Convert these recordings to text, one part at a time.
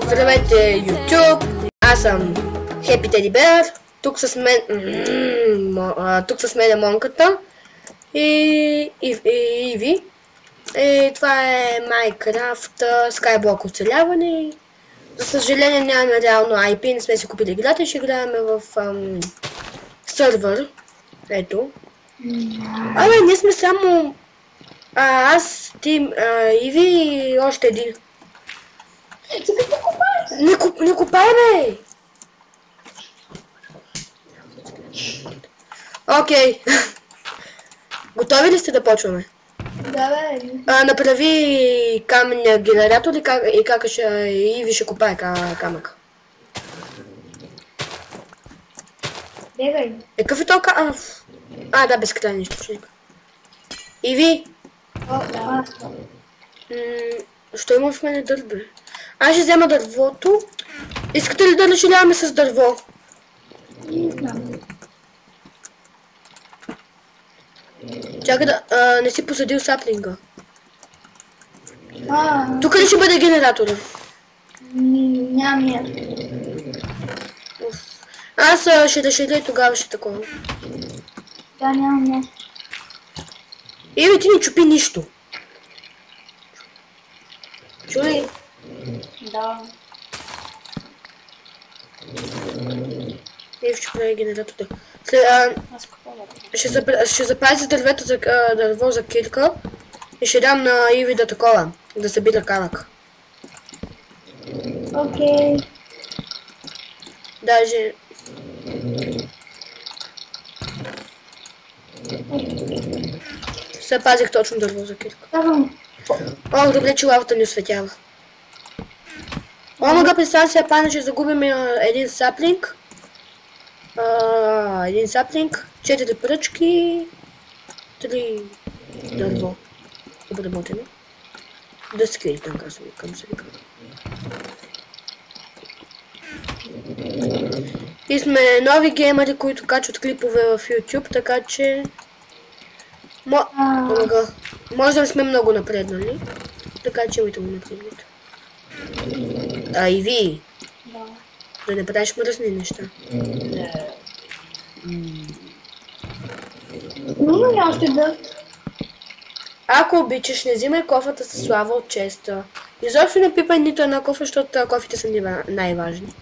Здравейте, YouTube! Аз съм Happy Teddy Bear. Тук с мен е Монката и Иви. И това е Minecraft Skyblock оцеляване. За съжаление нямаме реално IP, не сме си купили играта и ще играем в сървър. Ето. Абе, ние сме само аз, Тим, Иви и още един. Не копай, бе! Окей. Готови ли сте да почваме? Да, бе. Направи каменния генератор и как Иви ще копае камък. Бегай. Какъв е то да, безкрайен източник. Иви! Що има в мене дърве? Аз ще взема дървото. Искате ли да разширяваме с дърво? Не знам. Чакай да... не си посадил саплинга. Тук ли ще бъде генератора? Нямам място. Аз ще разширя и тогава ще такова. Да, нямам място. Иви, ти не чупи нищо. Чули? Да. Иви, ще прави генератора. Ще запази дърво за кирка и ще дам на Иви да събира камък. Окей. Даже... Се пазих точно дърво за кирка. О, добре, че лавата ни осветява. Омага, представя се, пана, ще загубим един саплинг. 4 пръчки, 3 дърво. Обработено. 10 кили там, към се вика. И сме нови геймери, които качват клипове в YouTube, така че... Може да не сме много напреднали, така че имайте го напреднете. Иви! Да не правиш мръсни неща. Нужно ли още да? Ако обичаш, не взимай кофата с слава от честа. Изобщо не пипай нито една кофа, защото кофите са най-важни.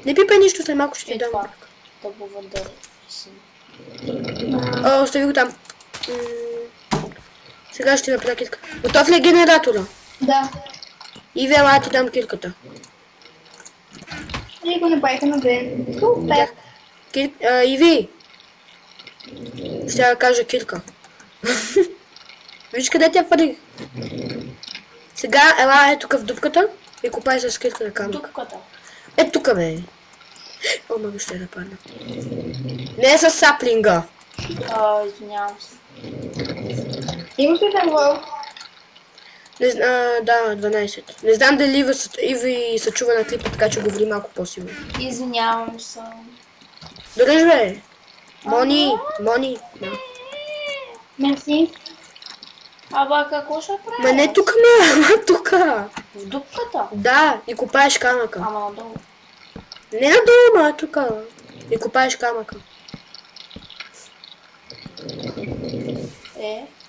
Не пипай нищо, след малко ще ти дам. Остави го там. Сега ще направя кирка. Готов ли е генератора? Да. И вела ти дам кирката. И го направиха на ден. Супер. Иви! Ще я кажа кирка. Виж къде тя пари. Сега ела е тук в дупката и копай с кирка на камък. Дупката. Е тук, бе. О, мога ще да падна. Не е с саплинга. Извинявам се. Имаш ли дърво? Да, 12. Не знам дали Иви се чува на клипа, така че говори малко по-силно. Извинявам се. Доръж, бе. Мони. Мерси. Ама какво ще правиш? Ма не тук, ама тука. В дупката? Да, и копаеш камъка. Ама надолу. Не надолу, ма тука. И копаеш камъка.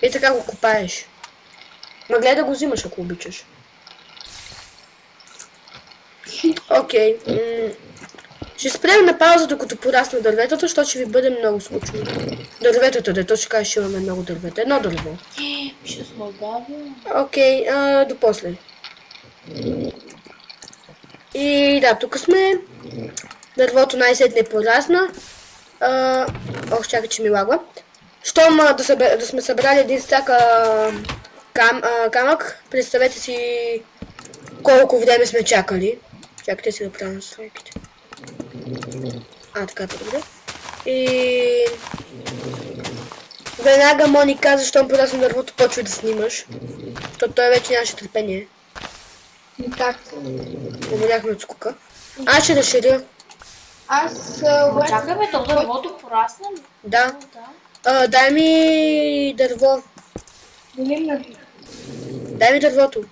И така го копаеш. Ма гледай да го взимаш, ако обичаш. Окей. Ще спрем на пауза, докато порасна дърветата, защото ще ви бъде много скучно. Дърветата, дето ще кажеш, че имаме много дървета. Едно дърво. Ще слагавя. Окей, до после. И да, тук сме. Дървото най-сетне порасна. Чакай, че ми лагва. Щом да сме събрали един стак камък, представете си колко време сме чакали. Чакайте си да правя настройките. Така е по-добре. И... веднага Мони каза, щом порасна дървото, почва да снимаш. Защото той вече нямаше търпение. Как? Умряхме от скука. Аз ще разширя. Чакай, бе, то дървото порасна ли? Да. Дай ми дърво. Дай ми дървото.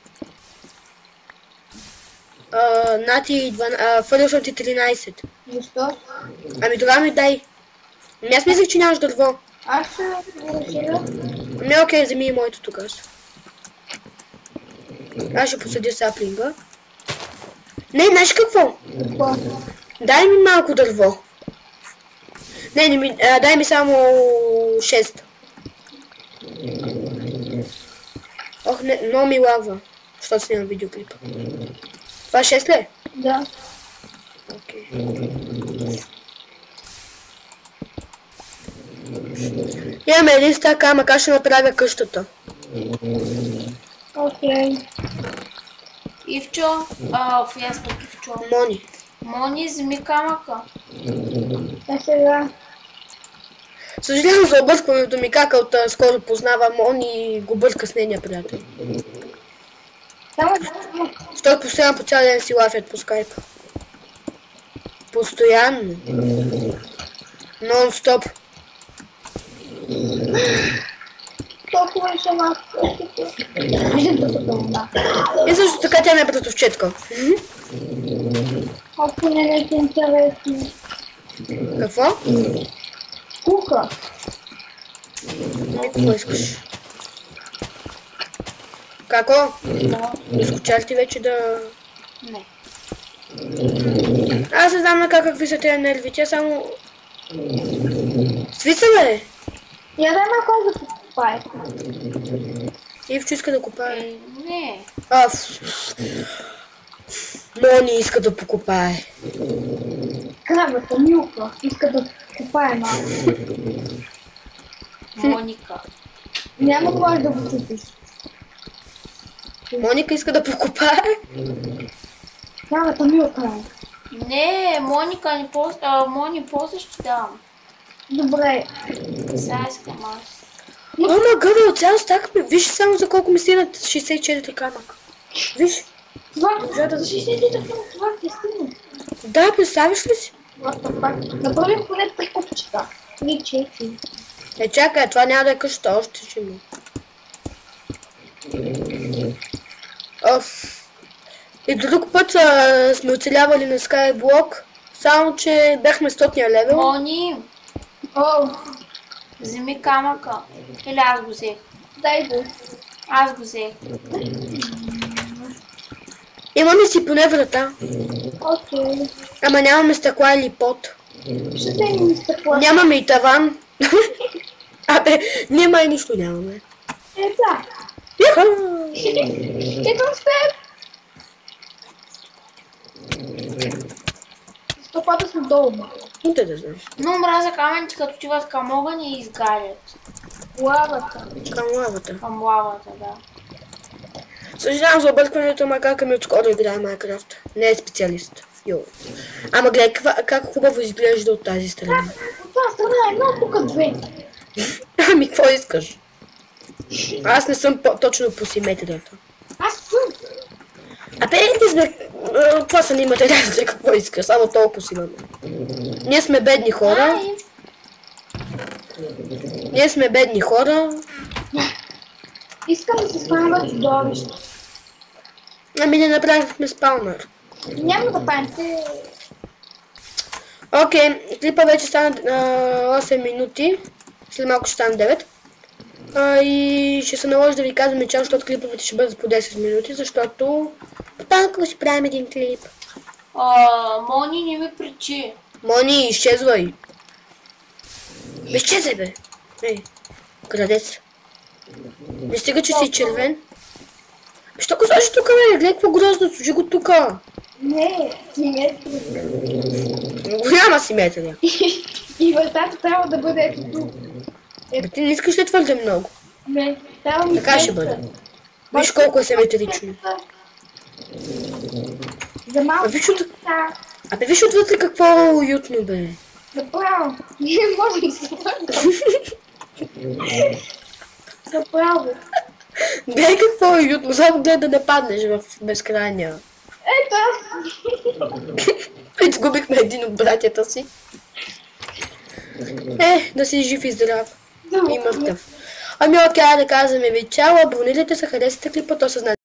Нати, фърляш ти 13. Защо? Ами тогава ми дай. Ами аз мислех, че нямаш дърво. Аз ще решила. Ами окей, вземи и моето тук. Аз ще посадя саплинга. Не, знаеш какво? Какво? Дай ми малко дърво. Не ми, дай ми само 6. Ох, не, много ми лагва, защото снимам видеоклипа. Това 6 ли е? Да. Окей. Имаме един стак камък, аз ще направя къщата. Окей. Ивчо, ясно Ивчо. Мони. Мони, вземи камъка. Сега. Съжалявам за объркването ми, какълта скоро познава Мони и го бърка с нейния приятел. Само Той постоянно по цял ден си лафят по скайпа. Постоянно. Нон-стоп. толкова ще малко. Виждам да това. И също така тя ме е братовчетка. Ако не е интересно. Какво? Кука. Не, какво искаш? Како? Изкуча ли ти вече да... Не. Аз не знам на какви са тези нерви, тя само... Свица, бе! Я дай малко да покупай. Ивчо иска да копае. Не. Мони иска да покопае. Крабата, Милка, иска да купае малко. Моника. Няма може да го чупиш. Моника иска да покопае? Крабата, Милка е. Не, Моника, не после, Мони после ще дам. Добре. Сега искам аз. Ама гъда, от цял стак ми. Виж само за колко ми стигнат 64 камък. Виж. Това, за 60 това ти стигна. Да, представиш ли си? What the fuck? Направих поне 3 купчета. 3-4. Е, чакай, това няма да е къщата, още ще ми. И друг път сме оцелявали на Skyblock, само че бяхме 100-ния левел. Мони, О, вземи камъка. Или аз го взех. дай го. Аз го взех. Имаме си поне врата, Окей. ама нямаме стъкла или пот. Ще те ми стъкла. Нямаме и таван. Абе, ние май нищо нямаме. Да. Яха! Идвам с теб. Стопата сме долу. Те да знаеш. Но мразя камъните, като отиват към огън и изгарят. Лавата. Към лавата. Към лавата, да. Съжалявам за объркването, макар ми отскоро играе Майнкрафт. Не е специалист. Йо. Ама гледай как хубаво изглежда от тази страна. От това страна е много тук две. Ами, какво искаш? Аз не съм точно по симетрията. Аз съм. Абе, не сме... Това са ни материалите, какво искаш? Само толкова си имаме. Ние сме бедни хора. Ние сме бедни хора. Искам да се спавам в чудовище. Ами не направихме спаунър. Няма да памете. Окей, клипа вече стана 8 минути. След малко ще стане 9. И ще се наложи да ви казваме чао, защото клиповете ще бъдат по 10 минути, защото по-танко ще правим един клип. Мони не ми причи. Мони, изчезвай. Изчезвай, бе. Ей, крадец. Не стига, че си червен. Що го сложи тука, бе? Гледай какво грозно, сложи го тука. Не, симетрия. Голяма симетрия. И вратата трябва да бъде ето тук. Бе, ти не искаш ли твърде много? Не, трябва ми Така ще бъде. Виж колко е симетрично. За малко. Абе, виж отвътре какво е уютно, бе. Направо. Не можем да се върнем. Направо. Гледай какво е уютно, само гледай да не паднеш в безкрайния. Ето аз. Изгубихме един от братята си. Да си жив и здрав. И мъртъв. Ами окей, да казваме ви чао, абонирайте се, харесайте клипа, то се знае.